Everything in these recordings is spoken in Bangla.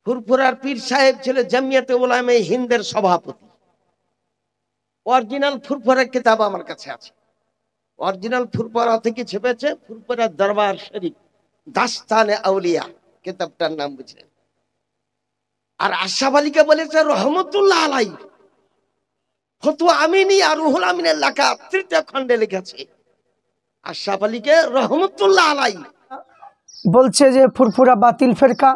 ফুরফুরার পীর সাহেব ছিল জামিয়াতে উলামায়ে হিন্দের সভাপতি। অরিজিনাল ফুরফুরার কিতাব আমার কাছে আছে। অরিজিনাল ফুরফুরা থেকে ছেপেছে ফুরফুরা দরবার শরীফ দাস্তানে আউলিয়া, কিতাবটার নাম বুঝলেন। আর আশরাফ আলীকে বলেছে রহমতুল্লাহ আলাই, ফতুয়া আমিনী আর রুহুল আমিনের লেখা তৃতীয় খণ্ডে লিখেছে আশরাফ আলীকে রহমতুল্লাহ আলাই। বলছে যে ফুরফুরা বাতিল ফেরকা।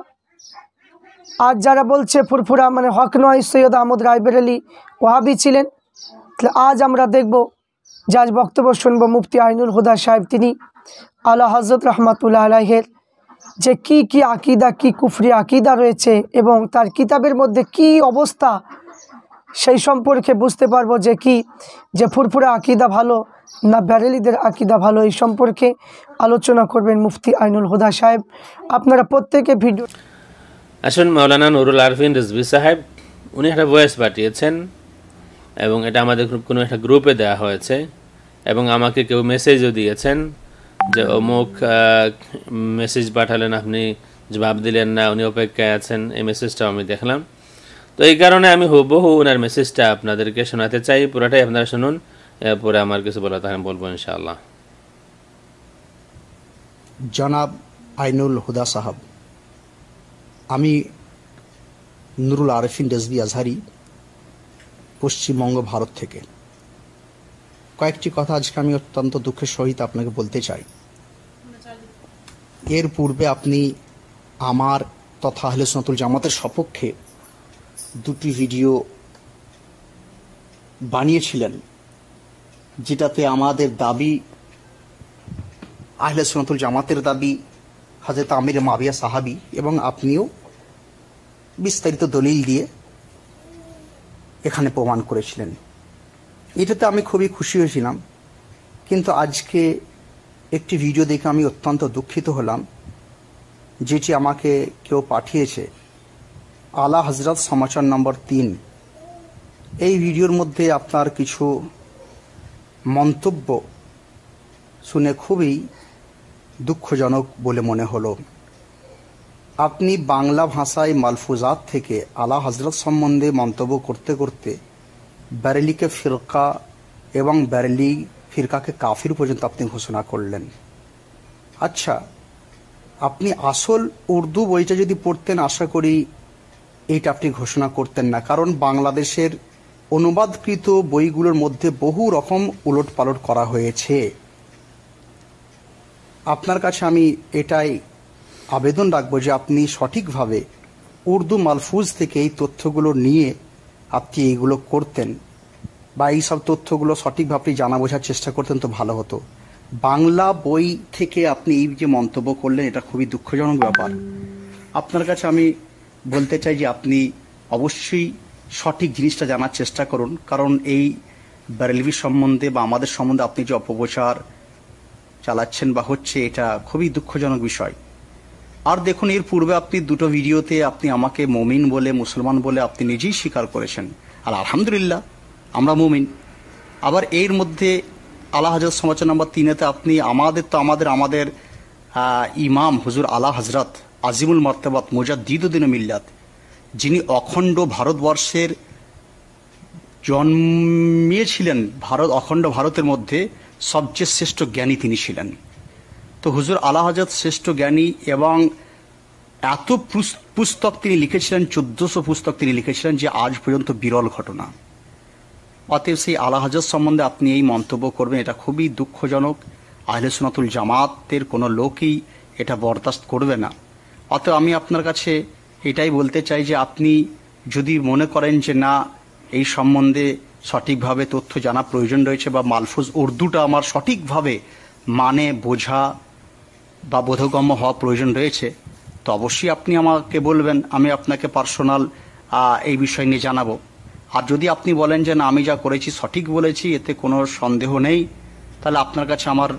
আর যারা বলছে ফুরফুরা মানে হক নয়, সৈয়দ আহমদ রায়বেরেলি ওয়াহাবি ছিলেন। আজ আমরা দেখব যে আজ বক্তব্য শুনবো মুফতি আইনুল হুদা সাহেব, তিনি আলা হযরত রহমাতুল্লাহ আলাইহির যে কি আকিদা, কি কুফরি আকিদা রয়েছে এবং তার কিতাবের মধ্যে কি অবস্থা, সেই সম্পর্কে বুঝতে পারবো যে যে ফুরফুরা আকিদা ভালো না বেরেলিদের আকিদা ভালো, এই সম্পর্কে আলোচনা করবেন মুফতি আইনুল হুদা সাহেব। আপনারা প্রত্যেকে ভিডিও আসুন। মাওলানা নুরুল আরফিন রিজভী সাহেব উনি একটা ভয়েস পাঠিয়েছেন এবং এটা আমাদের কোনো একটা গ্রুপে দেওয়া হয়েছে এবং আমাকে কেউ মেসেজও দিয়েছেন যে অমুক মেসেজ পাঠালেন, আপনি জবাব দিলেন না, উনি অপেক্ষায় আছেন। এই মেসেজটাও আমি দেখলাম, তো এই কারণে আমি হুবহু ওনার মেসেজটা আপনাদেরকে শোনাতে চাই। পুরোটাই আপনারা শুনুন, এরপরে আমার কিছু বলা থাকে বলবো ইনশাআল্লাহ। জনাব আইনুল হুদা সাহাব, আমি নুরুল আরফিন রিজভী আজহারি, পশ্চিমবঙ্গ, ভারত থেকে কয়েকটি কথা আজকে আমি অত্যন্ত দুঃখের সহিত আপনাকে বলতে চাই। এর পূর্বে আপনি আমার তথা আহলে সুন্নাতুল জামাতের সপক্ষে দুটি ভিডিও বানিয়েছিলেন, যেটাতে আমাদের দাবি, আহলে সুন্নাতুল জামাতের দাবি হযরত আমির মাবিয়া সাহাবী, এবং আপনিও বিস্তারিত দলিল দিয়ে এখানে প্রমাণ করেছিলেন। এটাতে আমি খুবই খুশি হয়েছিলাম, কিন্তু আজকে একটি ভিডিও দেখে আমি অত্যন্ত দুঃখিত হলাম, যেটি আমাকে কেউ পাঠিয়েছে, আলা হযরত সমাচার নম্বর 3। এই ভিডিওর মধ্যে আপনার কিছু মন্তব্য শুনে খুবই দুঃখজনক বলে মনে হলো। আপনি বাংলা ভাষায় মালফুজাত থেকে আলা হযরত সম্বন্ধে মন্তব্য করতে করতে বেরেলিকে ফিরকা এবং বেরেলি ফিরকাকে কাফির পর্যন্ত আপনি ঘোষণা করলেন। আচ্ছা, আপনি আসল উর্দু বইটা যদি পড়তেন, আশা করি এইটা আপনি ঘোষণা করতেন না, কারণ বাংলাদেশের অনুবাদকৃত বইগুলোর মধ্যে বহু রকম উলটপালট করা হয়েছে। আপনার কাছে আমি এটাই আবেদন রাখবো যে আপনি সঠিকভাবে উর্দু মালফুজ থেকে এই তথ্যগুলো নিয়ে আপনি এইগুলো করতেন, বা এই সব তথ্যগুলো সঠিকভাবে জানা বোঝার চেষ্টা করতেন, তো ভালো হতো। বাংলা বই থেকে আপনি এই যে মন্তব্য করলেন, এটা খুবই দুঃখজনক ব্যাপার। আপনার কাছে আমি বলতে চাই যে আপনি অবশ্যই সঠিক জিনিসটা জানার চেষ্টা করুন, কারণ এই বেরেলভি সম্বন্ধে বা আমাদের সম্বন্ধে আপনি যে অপপ্রচার চালাচ্ছেন বা হচ্ছে, এটা খুবই দুঃখজনক বিষয়। আর দেখুন, এর পূর্বে আপনি দুটো ভিডিওতে আপনি আমাকে মুমিন বলে, মুসলমান বলে আপনি নিজেই স্বীকার করেছেন, আর আলহামদুলিল্লাহ আমরা মুমিন। আবার এর মধ্যে আলা হযরত সমাচার নম্বর 3-তে আপনি আমাদের ইমাম হুজুর আলা হযরত আজিমুল মর্তবাত মুজাদ্দিদুদ্দিন মিল্লাত, যিনি অখণ্ড ভারতবর্ষের জন্মিয়েছিলেন, অখণ্ড ভারতের মধ্যে সবচেয়ে শ্রেষ্ঠ জ্ঞানী তিনি ছিলেন। তো হুজুর আলা হযরত শ্রেষ্ঠ জ্ঞানী, এবং এত পুস্তক তিনি লিখেছিলেন, 1400 পুস্তক তিনি লিখেছিলেন, যে আজ পর্যন্ত বিরল ঘটনা। অতএব সেই আলা হযরত সম্বন্ধে আপনি এই মন্তব্য করবেন, এটা খুবই দুঃখজনক। আহলে সুন্নাতুল জামাতের কোনো লোকই এটা বরদাস্ত করবে না। অতএব আমি আপনার কাছে এটাই বলতে চাই যে আপনি যদি মনে করেন যে না, এই সম্বন্ধে সঠিকভাবে তথ্য জানা প্রয়োজন রয়েছে, বা মালফুজ উর্দুটা আমার সঠিকভাবে মানে বোঝা বা বোধগম্য হওয়া প্রয়োজন রয়েছে, তো অবশ্যই আপনি আমাকে বলবেন, আমি আপনাকে পার্সোনাল এই বিষয় নিয়ে জানাবো। আর যদি আপনি বলেন যে না, আমি যা করেছি সঠিক বলেছি, এতে কোনো সন্দেহ নেই, তাহলে আপনার কাছে আমার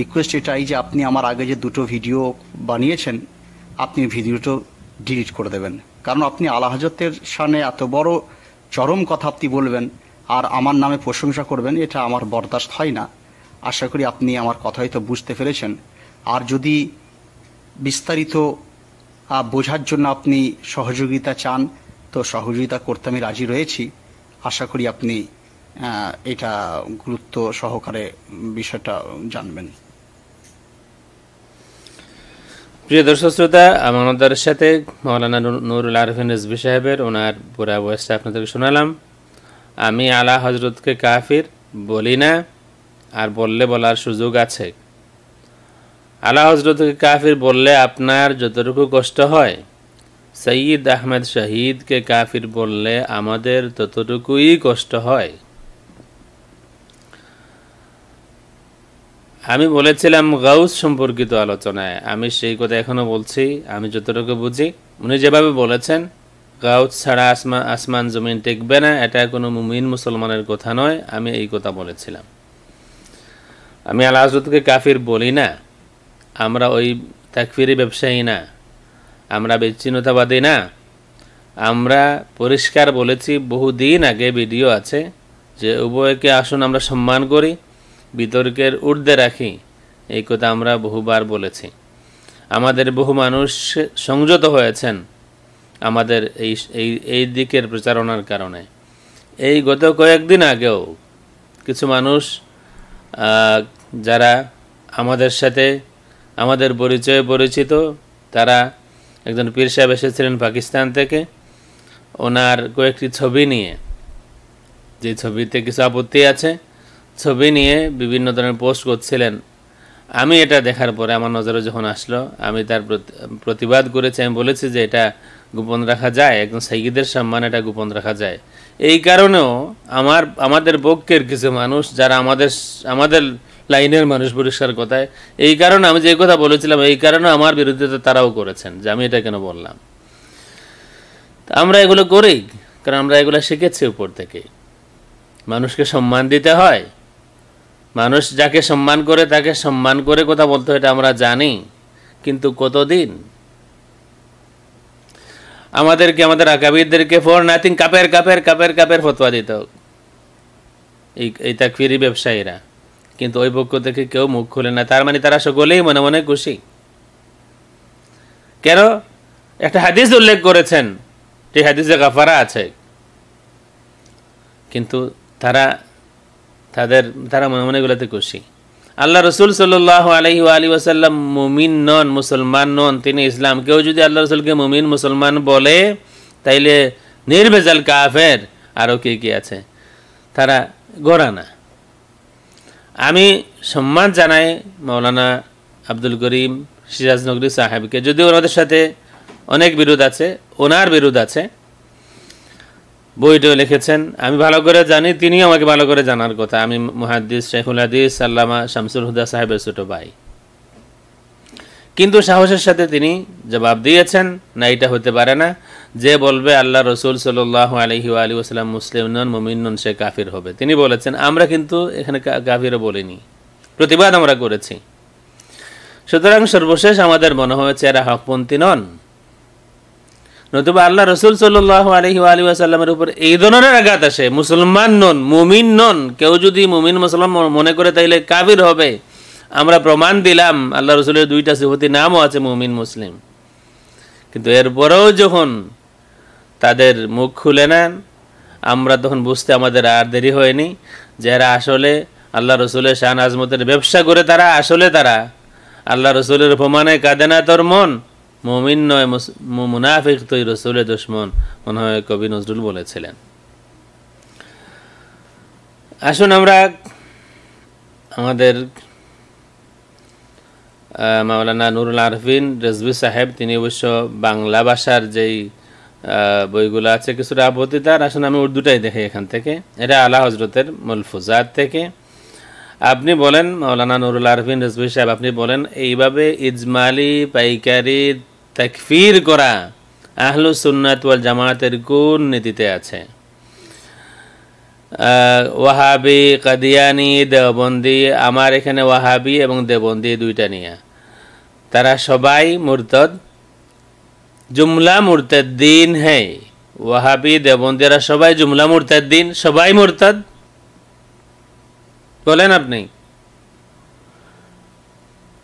রিকোয়েস্ট এটাই যে আপনি আমার আগে যে দুটো ভিডিও বানিয়েছেন, আপনি ভিডিওটা ডিলিট করে দেবেন। কারণ আপনি আলা হযরতের শানে এত বড় চরম কথা আপনি বলবেন আর আমার নামে প্রশংসা করবেন, এটা আমার বরদাস্ত হয় না। আশা করি আপনি আমার কথা হয়তো বুঝতে পেরেছেন। আর যদি বিস্তারিত বোঝার জন্য আপনি সহযোগিতা চান, তো সহযোগিতা করতে আমি রাজি রয়েছি। আশা করি আপনি এটা গুরুত্ব সহকারে বিষয়টা জানবেন। প্রিয় দর্শক শ্রোতা, আমাদের সাথে মাওলানা নুরুল আরফিন রিজভী সাহেবের ওনার পুরা বয়সটা আপনাদেরকে শোনালাম। আমি আলা হজরতকে কাফির বলি না, আর বললে বলার সুযোগ আছে। আলা হজরতকে কাফির বললে আপনার যতটুকু কষ্ট হয়, সৈয়দ আহমেদ শহীদকে কাফির বললে আমাদের ততটুকুই কষ্ট হয়। আমি বলেছিলাম গাউস সম্পর্কিত আলোচনায়, আমি সেই কথা এখনো বলছি, আমি যতটুকু বুঝি। উনি যেভাবে বলেছেন গাউস ছাড়া আসমান জমিন টিকবে না, এটা কোনো মুমিন মুসলমানের কথা নয়, আমি এই কথা বলেছিলাম। আমি আলা হযরতকে কাফির বলি না, আমরা ওই তাকফিরি ব্যবসায়ী না, আমরা বিচ্ছিন্নতাবাদী না। আমরা পরিষ্কার বলেছি, বহুদিন আগে ভিডিও আছে, যে উভয়কে আসুন আমরা সম্মান করি, বিতর্কের ঊর্ধ্বে রাখি, এই কথা আমরা বহুবার বলেছি। আমাদের বহু মানুষ সংযত হয়েছেন আমাদের এই দিকের প্রচারণার কারণে। এই গত কয়েকদিন আগেও কিছু মানুষ যারা আমাদের সাথে আমাদের পরিচয়ে পরিচিত, তারা একজন পীর সাহেব এসেছিলেন পাকিস্তান থেকে, ওনার কয়েকটি ছবি নিয়ে, যে ছবিতে কিছু আপত্তি আছে, ছবি নিয়ে বিভিন্ন ধরনের পোস্ট করছিলেন। আমি এটা দেখার পরে আমার নজরে যখন আসলো, আমি তার প্রতিবাদ করেছি। আমি বলেছি যে এটা গোপন রাখা যায়, একজন সাইয়্যিদের সম্মান এটা গোপন রাখা যায়। এই কারণেও আমাদের পক্ষের কিছু মানুষ, যারা আমাদের লাইনের মানুষ, পরিষ্কার কথায়, এই কারণে আমি যে কথা বলেছিলাম, এই কারণে আমার বিরুদ্ধে তারাও করেছেন যে আমি এটা কেন বললাম। আমরা এগুলো করি কারণ আমরা এগুলো শিখেছি উপর থেকে। মানুষকে সম্মান দিতে হয়, মানুষ যাকে সম্মান করে তাকে সম্মান করে কথা বলতে হয়, এটা আমরা জানি। কিন্তু কতদিন আমাদেরকে আমাদের আকাবিরদেরকে ফর নাথিং কাপের কাপের কাপের কাপের ফতোয়া দিত এই তাকফিরি ব্যবসায়ীরা, কিন্তু ওই পক্ষ থেকে কেউ মুখ খুলে না। তার মানে তারা সকলেই মনে মনে খুশি। কেন? একটা হাদিস উল্লেখ করেছেন, যে হাদিসে গাফারা আছে, কিন্তু তারা মনে মনে এগুলোতে খুশি। আল্লাহ রসুল সাল্লাল্লাহু আলাইহি ওয়া আলিহি ওয়াসাল্লাম মুমিন নন, মুসলমান নন, তিনি ইসলাম। কেউ যদি আল্লাহ রসুলকে মুমিন মুসলমান বলে, তাইলে নির্ভেজাল কাফের। আরও কি আছে, তারা গোড়ানা। আমি সম্মান জানাই মাওলানা আব্দুল করিম সিরাজনগরী সাহেবকে, যদিও ওনাদের সাথে অনেক বিরোধ আছে, ওনার বিরোধ আছে, বইটাও লিখেছেন, আমি ভালো করে জানি, তিনি আমাকে ভালো করে জানার কথা। আমি মুহাদ্দিস শাইখুল হাদিস আল্লামা শামসুল হুদা সাহেবের ছোট ভাই, কিন্তু সাহসের সাথে তিনি জবাব দিয়েছেন, না এটা হতে পারে না, যে বলবে আল্লাহ রসুল সাল্লাল্লাহু আলাইহি ওয়া আলিহি ওয়াসাল্লাম মুসলিম নন, মুমিন নন, সে কাফির হবে। তিনি বলেছেন। আমরা কিন্তু এখানে কাফিরও বলিনি, প্রতিবাদ আমরা করেছি। সুতরাং সর্বশেষ আমাদের মনে হয়েছে এরা হকপন্থী নন, নতুবা আল্লাহ রসুল সাল্লাল্লাহু আলাইহি ওয়া আলিহি ওয়াসাল্লামের উপর এই ধরনের আঘাত আসে, মুসলমান নন, মুমিন নন, কেউ যদি মুমিন মুসলমান মনে করে তাইলে কাফির হবে। আমরা প্রমাণ দিলাম, আল্লাহ রসুলের দুইটা সিফাতি নামও আছে, মুমিন মুসলিম। কিন্তু এরপরেও যখন তাদের মুখ খুলে নেন, আমরা তখন বুঝতে আমাদের আর দেরি হয়নি যে এরা আসলে আল্লাহ রসুলের শান আজমতের ব্যবসা করে, তারা আল্লাহ রসুলের অপমানে কাঁদে না তোর মন, মুমিন নয় মুনাফিক তুই রসুলের দুশমন, মনে হয় কবি নজরুল বলেছিলেন। আসুন আমরা আমাদের মাওলানা নুরুল আরফিন রিজভী সাহেব, তিনি অবশ্য বাংলা ভাষার যেই বইগুলো আছে কিছুটা আপত্তি তার, আসুন আমি উর্দুটাই দেখি এখান থেকে। এটা আলা হজরতের মুলফুজাত থেকে। আপনি বলেন মাওলানা নুরুল আরফিন রিজভী সাহেব, আপনি বলেন এইভাবে ইজমালি পাইকারি তাকফির করা আহলুস সুন্নাত ওয়াল জামাতের কোন নীতিতে আছে? ওয়াহাবি, কাদিয়ানি, দেওবন্দি, আমার এখানে ওয়াহাবি এবং দেওবন্দি দুইটা নিয়ে, তারা সবাই মুরতাদ, জুমলা মুরতাদ্দিন হ্যাঁ। ওয়াহাবি দেওবন্দিরা সবাই জুমলা মুরতাদ্দিন, সবাই মুরতাদ বলেন আপনি।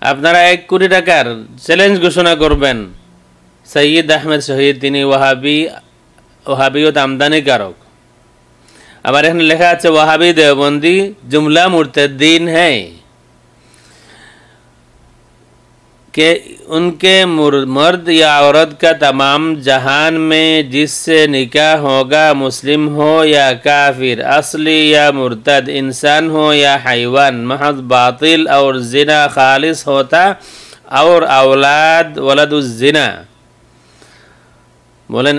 আপনারা 1 কোটি টাকার চ্যালেঞ্জ ঘোষণা করবেন, সৈয়দ আহমেদ শহীদ তিনি ওহাবিয়ত আমদানিকারক। আবার এখানে লেখা আছে ওয়াহাবি দেওবন্দি जुमला मुर्तद्दीन है कि उनके मर्द या औरत का तमाम जहान में जिससे निकाह होगा मुस्लिम हो या काफिर, असली या मुर्तद, इंसान हो या हैवान, महज बातिल और जिना खालिस होता और औलाद वलदुज जिना। বলেন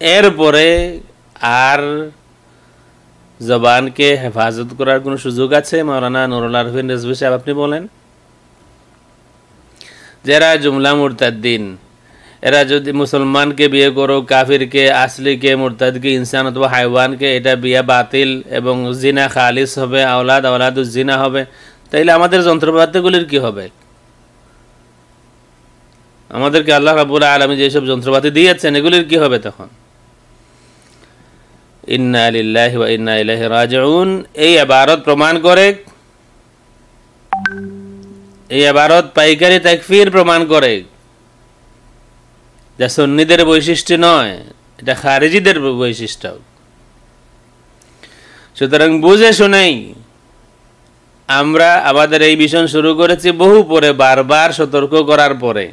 এরপরে আর জবানকে হেফাজত করার কোনো সুযোগ আছে? মাওলানা নুরুল আরফিন রিজভী সাহেব আপনি বলেন। যারা জুমলা মুরতাদ্দিন, এরা যদি মুসলমানকে বিয়ে করো, কাফিরকে, আসলিকে, মুরতাদকে, ইনসান অথবা হাইওয়ানকে, এটা বিয়া বাতিল এবং জিনা খালিস হবে, আওলাদুজ জিনা হবে, তাইলে আমাদের যন্ত্রপাতিগুলির কি হবে? আমাদেরকে আল্লাহ রাব্বুল আলামিন যেসব যন্ত্রপাতি দিয়েছেন এগুলির কি হবে তখন? ইন্না লিল্লাহি ওয়া ইন্না ইলাইহি রাজিউন এই ইবারত প্রমাণ করে, এই ইবারত পাইকারি তাকফীর প্রমাণ করে, যা সুন্নিদের বৈশিষ্ট্য নয়, এটা খারিজিদের বৈশিষ্ট্য। সুতরাং বুঝে শুনেই আমরা আমাদের এই মিশন শুরু করেছি বহু পরে, বারবার সতর্ক করার পরে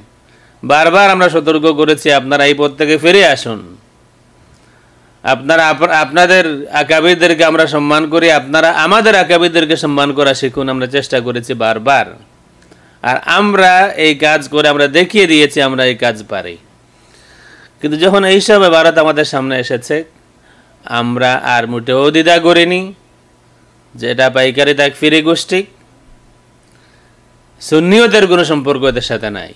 বারবার আমরা সতর্ক করেছি আপনারা এই পথ থেকে ফিরে আসুন। আপনারা আপনাদের আকাবিরদেরকে আমরা সম্মান করি, আপনারা আমাদের আকাবিরদেরকে সম্মান করা শিখুন। আমরা চেষ্টা করেছি বারবার, আর আমরা এই কাজ করে আমরা দেখিয়ে দিয়েছি আমরা এই কাজ পারি। কিন্তু যখন এইসব ইবারত আমাদের সামনে এসেছে, আমরা আর মোটেও দ্বিধা করিনি যে এটা পাইকারি তাকফিরি গোষ্ঠী, সুন্নিয়তের কোনো সম্পর্ক এদের সাথে নাই।